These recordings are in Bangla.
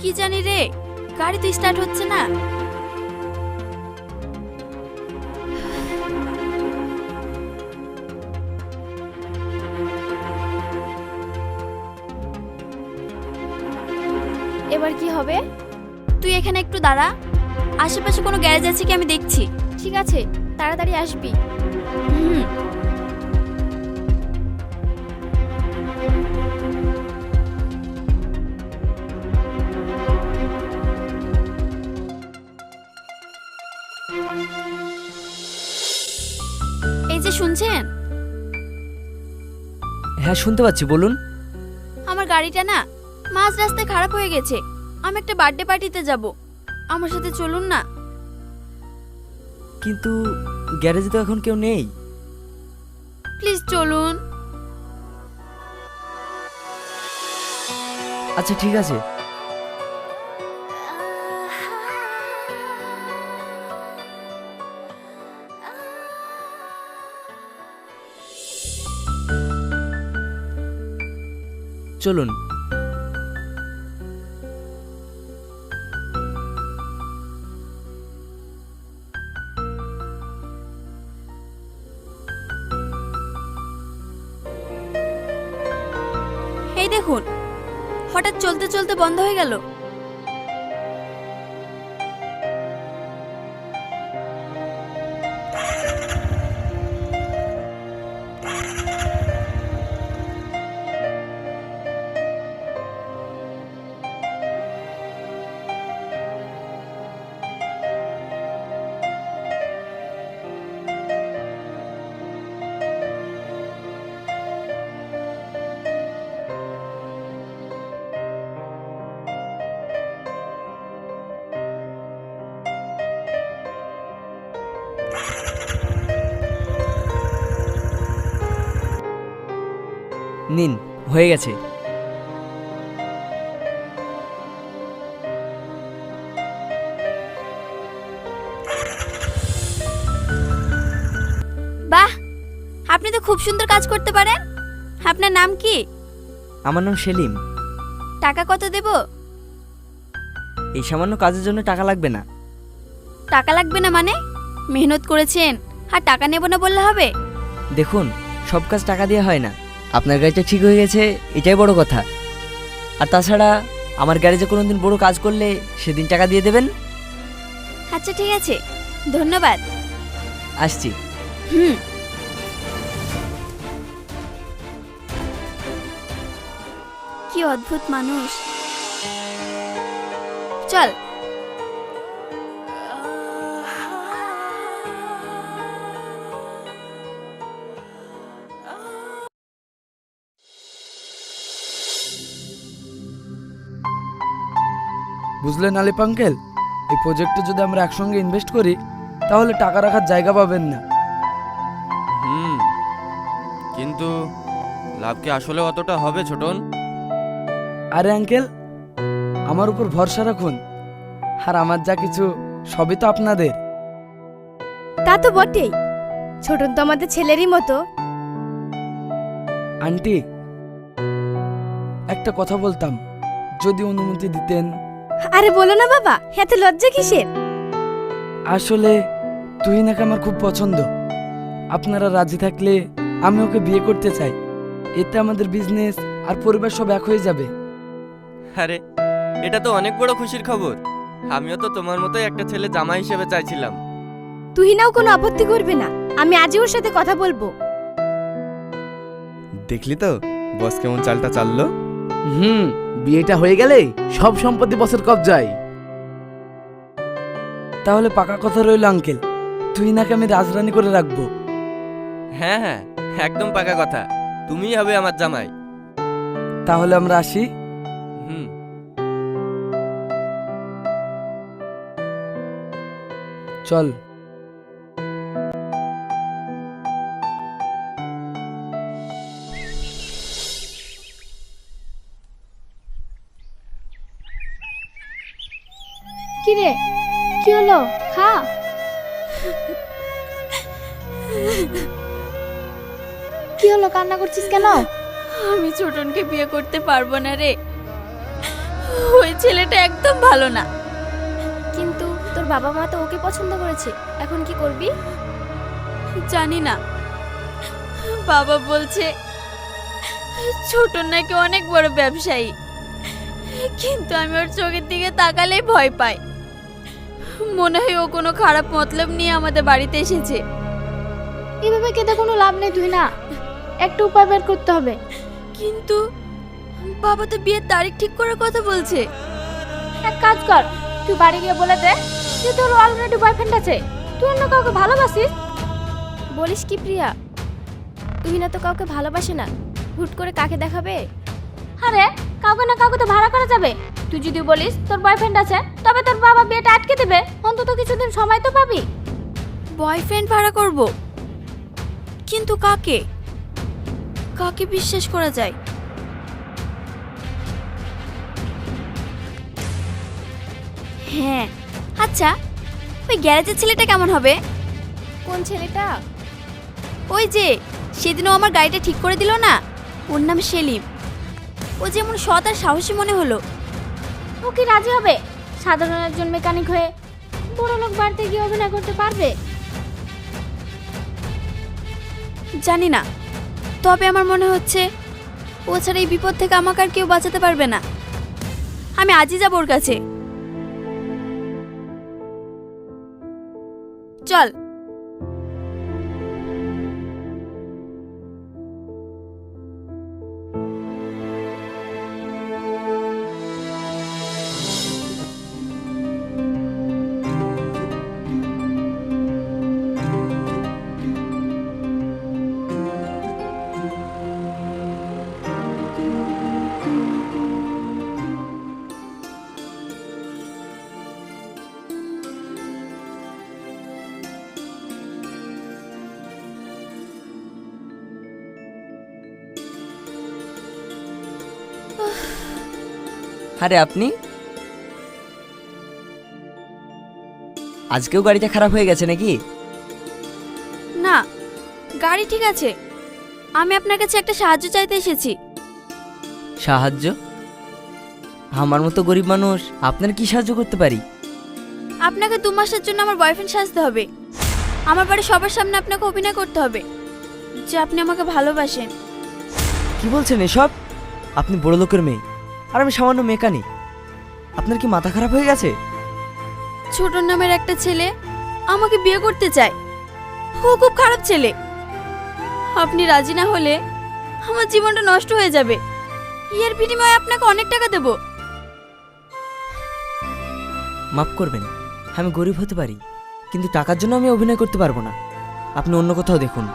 কি জানি রে, গাড়ি তো স্টার্ট হচ্ছে না। এবার কি হবে? তুই এখানে একটু দাঁড়া, আশেপাশে কোনো গ্যারেজ আছে কি আমি দেখছি। ঠিক আছে, তাড়াতাড়ি আসবি। হুম। এই যে শুনছেন? হ্যাঁ শুনতে পাচ্ছি, বলুন। আমার গাড়িটা না মাঝ রাস্তায় খারাপ হয়ে গেছে। আমি একটা বার্থডে পার্টিতে যাব, আমার সাথে চলুন না। কিন্তু গ্যারেজে তো এখন কেউ নেই। প্লিজ চলুন। আচ্ছা ঠিক আছে। চলুন। এই দেখুন, হঠাৎ চলতে চলতে বন্ধ হয়ে গেল। নিন, হয়ে গেছে। বাহ, আপনি তো খুব সুন্দর কাজ করতে পারেন। আপনার নাম কি? আমার নাম সেলিম। টাকা কত দেব? এই সামান্য কাজের জন্য টাকা লাগবে না। টাকা লাগবে না মানে? মেহনত করেছেন আর টাকা নেব না বললে হবে? দেখুন, সব কাজ টাকা দিয়ে হয় না। আপনার গাড়িটা ঠিক হয়ে গেছে, এটাই বড় কথা। আর তাছাড়া আমার গ্যারেজে কোনোদিন বড় কাজ করলে সেদিন টাকা দিয়ে দেবেন। আচ্ছা ঠিক আছে, ধন্যবাদ। আসছি। হুম। কি অদ্ভুত মানুষ। চল। বুঝলেন আলিপ আঙ্কেল, এই প্রজেক্টে যদি আমরা একসঙ্গে ইনভেস্ট করি তাহলে টাকা রাখার জায়গা পাবেন না। কিন্তু লাভ কি আসলে অতটা হবে ছোটন? আরে আঙ্কেল, আমার উপর ভরসা রাখুন, আর আমার যা কিছু সবই তো আপনাদের। তা তো বটেই, ছোটন তো আমাদের ছেলেরই মতো। আন্টি, একটা কথা বলতাম, যদি অনুমতি দিতেন। আরে বলো না বাবা, এত লজ্জা কিসের? আসলে তুহিনাকে আমার খুব পছন্দ। আপনারা রাজি থাকলে আমি ওকে বিয়ে করতে চাই। এতে আমাদের বিজনেস আর পরিবার সব এক হয়ে যাবে। আরে এটা তো অনেক বড় খুশির খবর। আমিও তো তোমার মতোই একটা ছেলে জামাই হিসেবে চাইছিলাম। তুহিনাও কোনো আপত্তি করবে না, আমি আজই ওর সাথে কথা বলবো। দেখলি তো বস কেমন চালটা চাললো। বিয়েটা হয়ে গেলে সব সম্পত্তি বসের কবজায়। তাহলে পাকা কথা রইল আঙ্কেল, তুহিনাকে আমি রাজরানী করে রাখবো। হ্যাঁ হ্যাঁ, একদম পাকা কথা। তুমিই হবে আমার জামাই। তাহলে আমরা আসি। হুম। চল। কি রে, কি হলো? খা। কি হলো, কান্না করছিস কেন? আমি ছোটনকে বিয়ে করতে পারবো না রে। ও ওই ছেলেটা একদম ভালো না। কিন্তু তোর বাবা মা তো ওকে পছন্দ করেছে, এখন কি করবি? জানি না, বাবা বলছে ছোট নাকি অনেক বড় ব্যবসায়ী, কিন্তু আমি ওর চোখের দিকে তাকালেই ভয় পাই। মনে হয় ও কোনো খারাপ মতলব নিয়ে আমাদের বাড়িতে এসেছে। এভাবে কেটে কোনো লাভ নেই, তুই না একটা উপায় বের করতে হবে। কিন্তু বাবা তো বিয়ের তারিখ ঠিক করার কথা বলছে। এক কাজ কর, তুই বাড়ি গিয়ে বলে দে যে তোর অলরেডি বয়ফ্রেন্ড আছে, তুই অন্য কাউকে ভালোবাসিস। বলিস কি প্রিয়া, তুই না তো কাউকে ভালোবাসে না, হুট করে কাকে দেখাবে? আরে কাউকে না কাউকে তো ভাড়া করা যাবে। তুই যদি বলিস তোর বয়ফ্রেন্ড আছে, তবে তোর বাবা বিয়েটা আটকে দেবে, অন্তত কিছুদিন সময় তো পাবি। বয়ফ্রেন্ড ভাড়া করব, কিন্তু কাকে কাকে বিশ্বাস করা যায়? হ্যাঁ, আচ্ছা ওই গ্যারেজের ছেলেটা কেমন হবে? কোন ছেলেটা? ওই যে সেদিনও আমার গাড়িটা ঠিক করে দিল না, ওর নাম সেলিম। ও যেমন সৎ আর সাহসী মনে হলো। ও কি রাজি হবে সাধারণ একজন মেকানিক হয়ে বড় লোক বাড়িতে গিয়ে অভিনয় করতে পারবে? জানি না, তবে আমার মনে হচ্ছে ও ছাড়া এই বিপদ থেকে আমাকে আর কেউ বাঁচাতে পারবে না। আমি আজই যাব ওর কাছে। চল। আরে আপনি আজকেও গাড়িটা খারাপ হয়ে গেছে নাকি? না, গাড়ি ঠিক আছে। আমি আপনার কাছে একটা সাহায্য চাইতে এসেছি। সাহায্য? আমার মতো গরিব মানুষ আপনার কি সাহায্য করতে পারি? আপনাকে 2 মাসের জন্য আমার বয়ফ্রেন্ড সাজতে হবে। আমার বাড়ি সবার সামনে আপনাকে অভিনয় করতে হবে যে আপনি আমাকে ভালোবাসেন। কি বলছেন এসব? আপনি বড় লোকের মেয়ে আর আমি সামান্য মেকানিক। আপনার কি মাথা খারাপ হয়ে গেছে? ছোট নামের একটা ছেলে আমাকে বিয়ে করতে চায়। ও খুব খারাপ ছেলে। আপনি রাজি না হলে আমার জীবনটা নষ্ট হয়ে যাবে। এর বিনিময়ে আপনাকে অনেক টাকা দেব। মাফ করবেন, আমি গরিব হতে পারি, কিন্তু টাকার জন্য আমি অভিনয় করতে পারবো না। আপনি অন্য কোথাও দেখুন।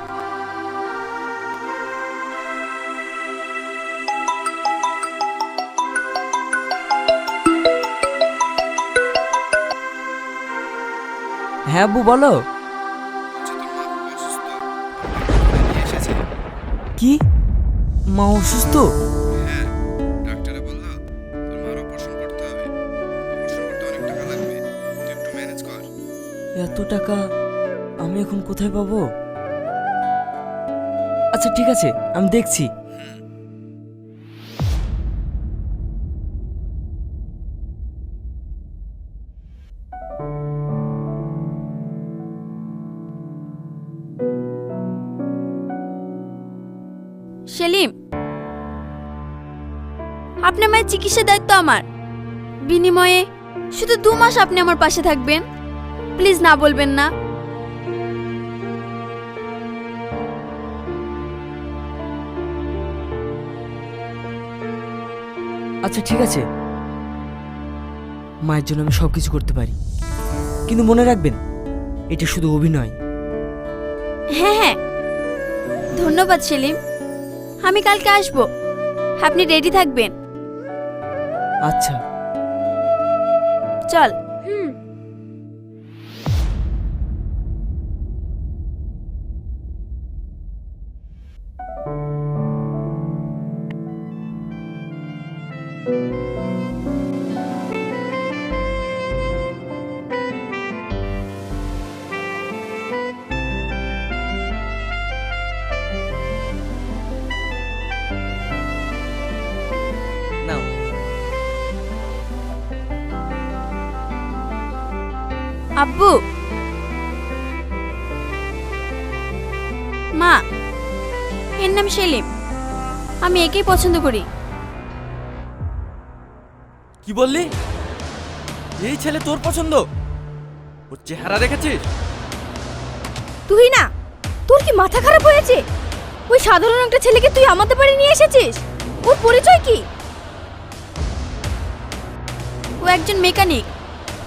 হ্যাঁ আব্বু বলো। কি? মা অসুস্থ? ডাক্তারে বললো তোর মার অপারেশন করতে হবে। অপারেশন করতে অনেক টাকা লাগবে, তুই একটু ম্যানেজ কর। এত টাকা আমি এখন কোথায় পাবো? আচ্ছা ঠিক আছে, আমি দেখছি। সেলিম, আপনার মায়ের চিকিৎসার দায়িত্ব আমার। বিনিময়ে শুধু 2 মাস আপনি আমার পাশে থাকবেন। প্লিজ না বলবেন না। আচ্ছা ঠিক আছে, মায়ের জন্য আমি সবকিছু করতে পারি, কিন্তু মনে রাখবেন এটা শুধু অভিনয়। হ্যাঁ হ্যাঁ, ধন্যবাদ সেলিম। আমি কালকে আসবো, আপনি রেডি থাকবেন। আচ্ছা চল। নাও। আব্বু, মা, এর নাম সেলিম। আমি একেই পছন্দ করি। কি বললি? এই ছেলে তোর পছন্দ? ওর চেহারা দেখেছিস? তুই না, তোর কি মাথা খারাপ হয়েছে? ওই সাধারণ একটা ছেলেকে তুই আমাদের বাড়ি নিয়ে এসেছিস। ওর পরিচয় কি? ও একজন মেকানিক।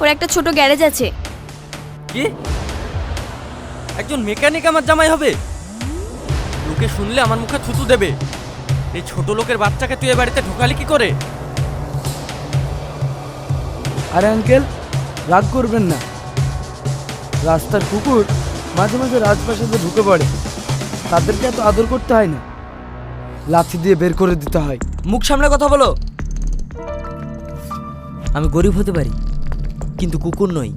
ওর একটা ছোট গ্যারেজ আছে। কি? একজন মেকানিক আমার জামাই হবে? লোকে শুনলে আমার মুখে থুতু দেবে। এই ছোট লোকের বাচ্চাকে তুই এ বাড়িতে ঢোকালি কি করে? আরে আঙ্কেল, রাগ করবেন না। রাস্তার কুকুর মাঝে মাঝে রাজপ্রাসাদে ঢুকে পড়ে, তাদেরকে এত আদর করতে হয় না, লাথি দিয়ে বের করে দিতে হয়। মুখ সামলে কথা বলো। আমি গরিব হতে পারি, কিন্তু কুকুর নই।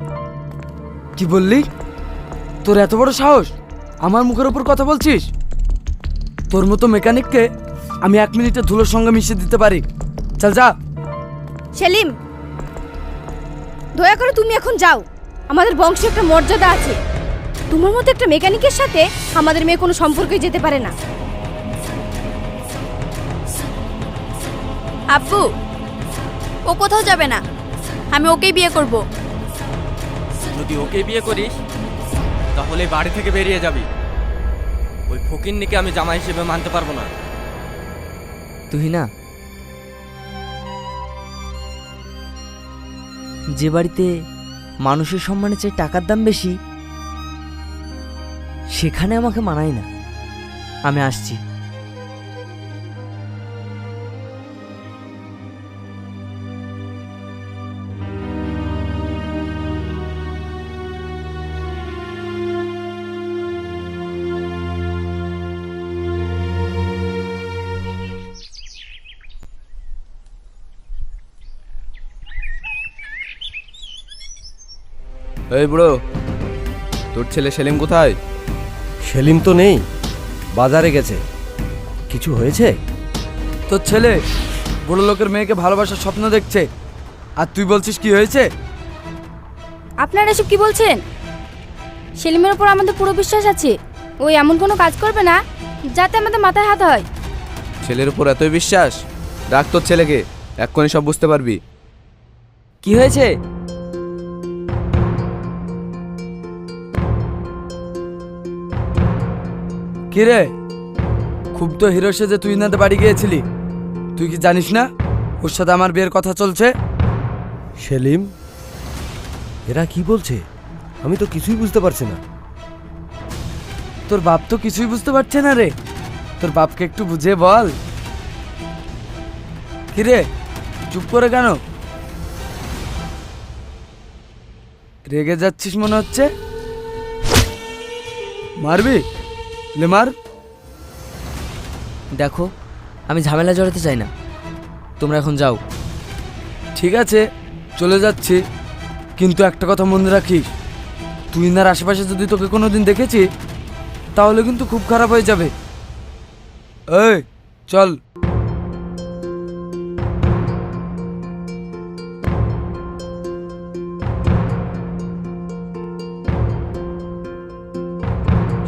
কি বললি? তোর এত বড় সাহস আমার মুখের উপর কথা বলছিস? তোর মতো মেকানিককে আমি 1 মিনিটে ধুলোর সঙ্গে মিশিয়ে দিতে পারি। চল যা। সেলিম, দয়া করে তুমি এখন যাও। আমাদের বংশে একটা মর্যাদা আছে। তোমার মতো একটা মেকানিকের সাথে আমাদের মেয়ে কোনো সম্পর্কে যেতে পারে না। আব্বু, ও কোথাও যাবে না। আমি ওকেই বিয়ে করব। যদি ওকে বিয়ে করিস তাহলে বাড়ি থেকে বেরিয়ে যাবি। ওই ফকিন্নিকে আমি জামাই হিসেবে মানতে পারবো না। তুই না, যে বাড়িতে মানুষের সম্মানের চেয়ে টাকার দাম বেশি, সেখানে আমাকে মানায় না। আমি আসছি। এই বুড়ো, তোর ছেলে সেলিম কোথায়? সেলিম তো নেই, বাজারে গেছে। কিছু হয়েছে? তোর ছেলে বড় লোকের মেয়েকে ভালোবাসার স্বপ্ন দেখছে, আর তুই বলছিস কি হয়েছে? আপনারা এসব কি বলছেন? সেলিমের উপর আমাদের পুরো বিশ্বাস আছে। ও এমন কোনো কাজ করবে না যাতে আমাদের মাথায় হাত হয়। ছেলের উপর এতই বিশ্বাস? ডাক তোর ছেলেকে, এক্ষুনি সব বুঝতে পারবি। কি হয়েছে? কি রে, খুব তো হিরো সেজে তুই না বাড়ি গিয়েছিলি। তুই কি জানিস না ওর সাথে আমার বিয়ের কথা চলছে? সেলিম, এরা কি বলছে? আমি তো কিছুই বুঝতে পারছি না। তোর বাপ তো কিছুই বুঝতে পারছে না রে। তোর বাপকে একটু বুঝিয়ে বল। কি রে, চুপ করে কেন? রেগে যাচ্ছিস মনে হচ্ছে। মারবি? লে মার। দেখো, আমি ঝামেলা জড়াতে চাই না। তোমরা এখন যাও। ঠিক আছে, চলে যাচ্ছি, কিন্তু একটা কথা মনে রাখিস, তুই নার আশেপাশে যদি তোকে কোনোদিন দেখেছি তাহলে কিন্তু খুব খারাপ হয়ে যাবে। এই চল।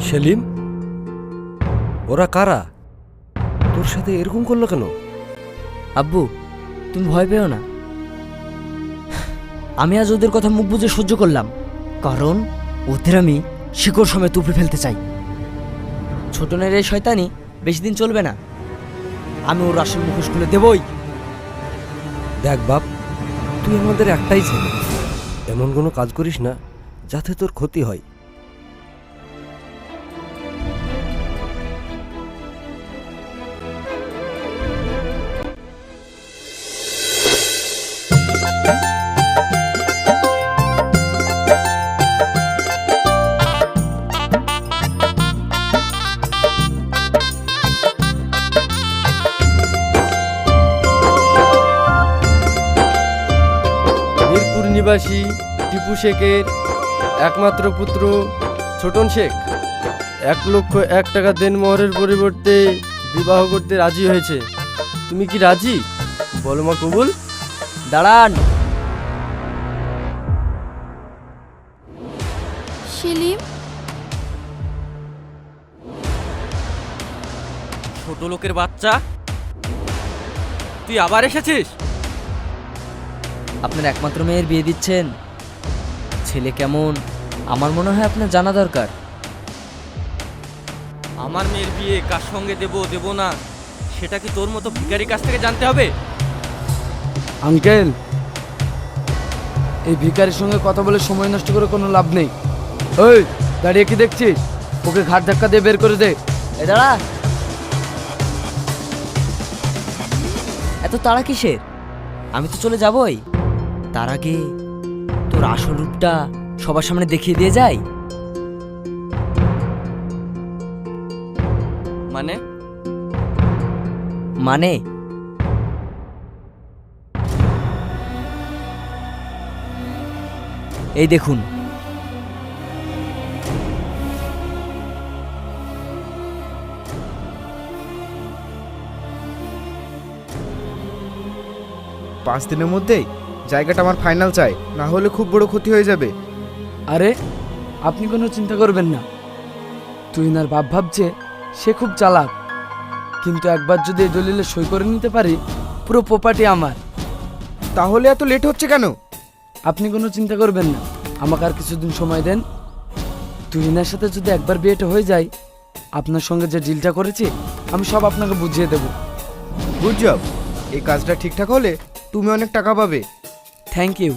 সেলিম, ওরা কারা? তোর সাথে এরকম করলো কেন? আব্বু, তুমি ভয় পেও না। আমি আজ ওদের কথা মুখ বুজে সহ্য করলাম, কারণ ওদের আমি শিকড় সমেত উপড়ে ফেলতে চাই। ছোটনের এই শয়তানি বেশি দিন চলবে না। আমি ওর আসল মুখোশ খুলে দেবই। দেখ বাপ, তুই আমাদের একটাই ছেলে। এমন কোনো কাজ করিস না যাতে তোর ক্ষতি হয়। মিরপুর নিবাসী টিপু শেখের একমাত্র পুত্র ছোটন শেখ 1,01,000 টাকা দেনমোহরের পরিবর্তে বিবাহ করতে রাজি হয়েছে। তুমি কি রাজি? বলো মা, কবুল? দাঁড়ান। ছোট লোকের বাচ্চা, তুই আবার এসেছিস? আপনার একমাত্র মেয়ের বিয়ে দিচ্ছেন, ছেলে কেমন আমার মনে হয় আপনার জানা দরকার। আমার মেয়ের বিয়ে কার সঙ্গে দেব না সেটা কি তোর মতো ভিখারির কাছ থেকে জানতে হবে? আঙ্কেল, এই ভিখারির সঙ্গে কথা বলে সময় নষ্ট করে কোনো লাভ নেই। ওই দাঁড়িয়ে কি দেখছিস? ওকে ঘাট ধাক্কা দিয়ে বের করে দে। এ দাঁড়া, এত তাড়া কিসের? আমি তো চলে যাবই, তার আগে তোর আসল রূপটা সবার সামনে দেখিয়ে দিয়ে যাই। মানে? মানে এই দেখুন, 5 দিনের মধ্যেই জায়গাটা আমার ফাইনাল চাই, না হলে খুব বড় ক্ষতি হয়ে যাবে। আরে আপনি কোনো চিন্তা করবেন না, তুই নার বাপ ভাবছে সে খুব চালাক, কিন্তু একবার যদি এই দলিলে সই করে নিতে পারি পুরো প্রপার্টি আমার। তাহলে এত লেট হচ্ছে কেন? আপনি কোনো চিন্তা করবেন না, আমাকে আর কিছুদিন সময় দেন। তুহিনার সাথে যদি একবার বিয়েটা হয়ে যায়, আপনার সঙ্গে যে ডিলটা করেছি আমি সব আপনাকে বুঝিয়ে দেব। গুড জব, এই কাজটা ঠিকঠাক হলে তুমি অনেক টাকা পাবে। Thank you.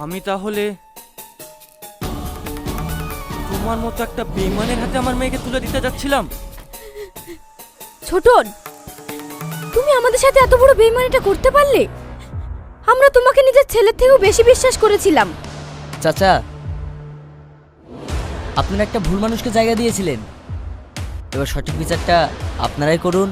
আমি তাহলে তোমার মতো একটা বেঈমানের হাতে আমার মেয়েকে তুলে দিতে যাচ্ছিলাম? ছোটন, তুমি আমাদের সাথে এত বড় বেইমানিটা করতে পারলে? আমরা তোমাকে নিজের ছেলের থেকেও বেশি বিশ্বাস করেছিলাম। চাচা, আপনারা একটা ভুল মানুষকে জায়গা দিয়েছিলেন, এবার সঠিক বিচারটা আপনারাই করুন।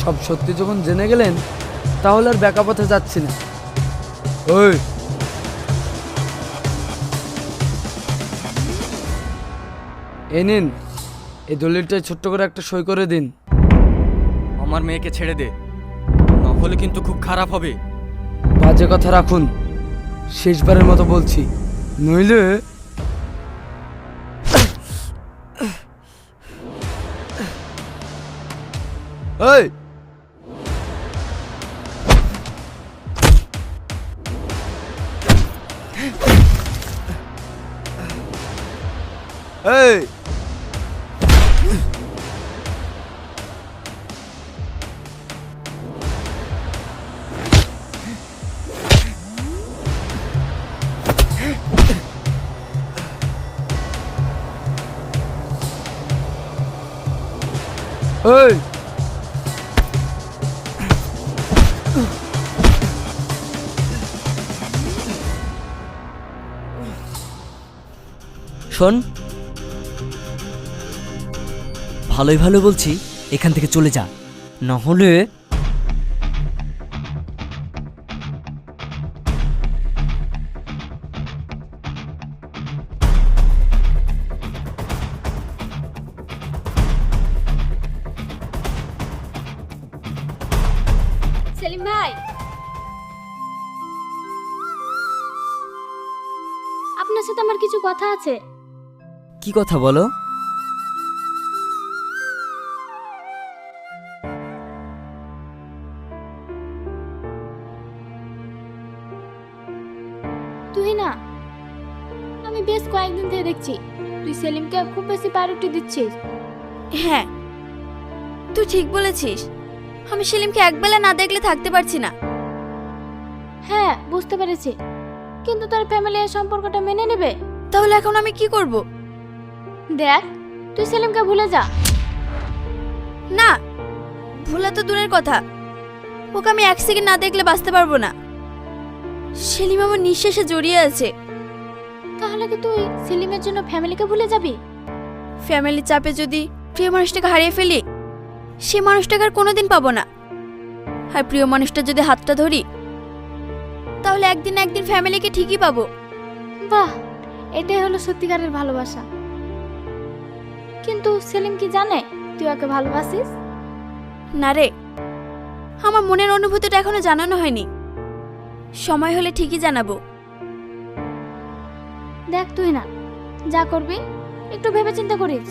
সব সত্যি যখন জেনে গেলেন তাহলে আর বেকা পথে যাচ্ছি না। ওই এই নিন, এই দলিলটায় ছোট্ট করে একটা সই করে দিন। আমার মেয়েকে ছেড়ে দে, না হলে কিন্তু খুব খারাপ হবে। বাজে কথা রাখুন, শেষবারের মতো বলছি, নইলে এই এই ওই শোন, ভালোই ভালো বলছি, এখান থেকে চলে যা, না হলে সেলিম ভাই, আপনার সাথে আমার কিছু কথা আছে। কি কথা বলো? তুই না, আমি বেশ কয়েকদিন থেকে দেখছি তুই সেলিমকে খুব বেশি প্রায়োরিটি দিচ্ছিস। হ্যাঁ, তুই ঠিক বলেছিস, আমি সেলিমকে একবেলা না দেখলে থাকতে পারছি না। হ্যাঁ, বুঝতে পেরেছি, কিন্তু তোর ফ্যামিলি এই সম্পর্কটা মেনে নেবে? তাহলে এখন আমি কি করব? দেখ, তুই সেলিমকে ভুলে যা। না, ভুলা তো দূরের কথা, ওকে আমি 1 সেকেন্ড না দেখলে বাঁচতে পারবো না। সেলিম আমার নিঃশ্বাসে জড়িয়ে আছে। তাহলে তাহলে কি তুই সেলিমের জন্য ফ্যামিলিকে ভুলে যাবি? ফ্যামিলির চাপে যদি প্রিয় মানুষটাকে হারিয়ে ফেলি, সে মানুষটাকে আর কোনোদিন পাবো না। আর প্রিয় মানুষটা যদি হাতটা ধরি, তাহলে একদিন না একদিন ফ্যামিলিকে ঠিকই পাবো। বাহ, এটাই হলো সত্যিকারের ভালোবাসা। কিন্তু সেলিম কি জানে তুই ওকে ভালোবাসিস? না রে, আমার মনের অনুভূতিটা এখনো জানানো হয়নি। সময় হলে ঠিকই জানাবো। দেখ তুই না যা করবি একটু ভেবে চিন্তা করিস।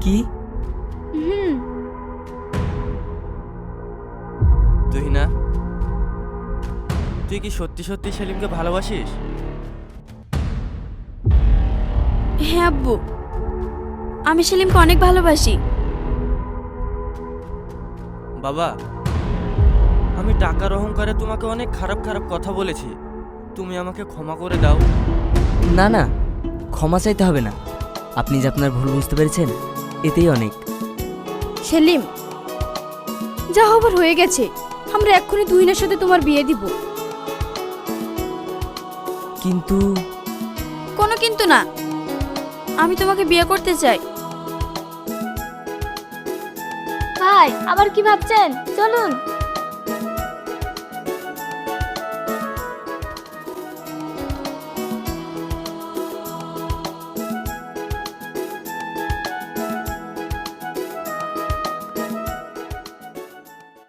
কি? তুই না, তুই কি সত্যি সত্যি সেলিমকে ভালোবাসিস? হ্যাঁ আব্বু, আমি সেলিমকে অনেক ভালোবাসি। বাবা, আমি টাকার অহংকারে তোমাকে অনেক খারাপ খারাপ কথা বলেছি, তুমি আমাকে ক্ষমা করে দাও। না না, ক্ষমা চাইতে হবে না। আপনি যে আপনার ভুল বুঝতে পেরেছেন, এতেই অনেক। সেলিম, যা হবার হয়ে গেছে। আমরা এক্ষুনি তুহিনের সাথে তোমার বিয়ে দিব। কিন্তু কোনো কিন্তু না, আমি তোমাকে বিয়ে করতে চাই। ভাই আবার কি ভাবছেন? চলুন।